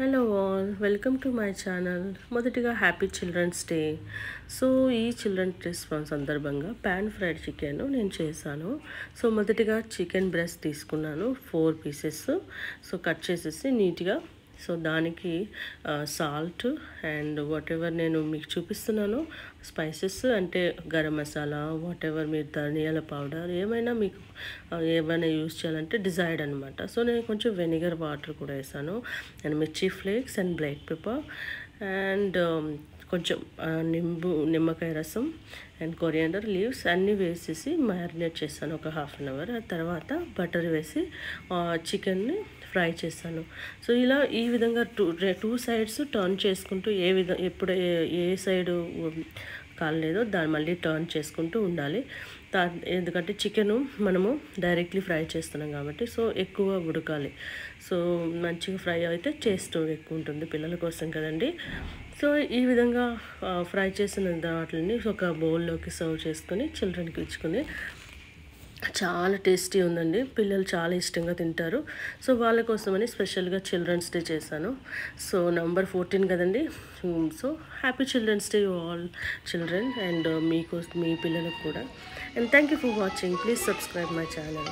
Hello all, welcome to my channel. మొదటిగా happy children's day. So ఈ children's day సందర్భంగా pan fried chicken నేను చేశాను. సో మొదటిగా చికెన్ బ్రెస్ట్ తీసుకున్నాను 4 పీసెస్. సో కట్ చేసేసి నీట్గా, సో దానికి సాల్ట్ అండ్ వాట్ ఎవర్ నేను మీకు చూపిస్తున్నాను స్పైసెస్, అంటే గరం మసాలా, వాట్ ఎవర్ మీరు ధనియాల పౌడర్ ఏమైనా మీకు ఏమైనా యూస్ చేయాలంటే డిజైడ్ అనమాట. సో నేను కొంచెం వెనిగర్ వాటర్ కూడా వేసాను, అండ్ మిర్చి flakes and black pepper and కొంచెం నిమ్మకాయ రసం అండ్ కొరియాండర్ లీవ్స్ అన్నీ వేసేసి మ్యారినేట్ చేశాను ఒక హాఫ్ అన్ అవర్. ఆ తర్వాత బటర్ వేసి చికెన్ని ఫ్రై చేశాను. సో ఇలా ఈ విధంగా టూ సైడ్స్ టర్న్ చేసుకుంటూ ఎప్పుడు ఏ సైడు కాలేదో దాన్ని మళ్ళీ టర్న్ చేసుకుంటూ ఉండాలి. ఎందుకంటే చికెను మనము డైరెక్ట్లీ ఫ్రై చేస్తున్నాం కాబట్టి సో ఎక్కువ ఉడకాలి. సో మంచిగా ఫ్రై అయితే టేస్ట్ ఎక్కువ ఉంటుంది పిల్లల కోసం కదండి. సో ఈ విధంగా ఫ్రై చేసిన వాటిని ఒక బౌల్లోకి సర్వ్ చేసుకొని చిల్డ్రన్కి ఇచ్చుకుని చాలా టేస్టీ ఉందండి. పిల్లలు చాలా ఇష్టంగా తింటారు. సో వాళ్ళ కోసమని స్పెషల్గా చిల్డ్రన్స్ డే చేశాను. సో నంబర్ 14 కదండి. So happy children's day all children and మీ పిల్లలకు కూడా. And thank you for watching. Please subscribe my channel.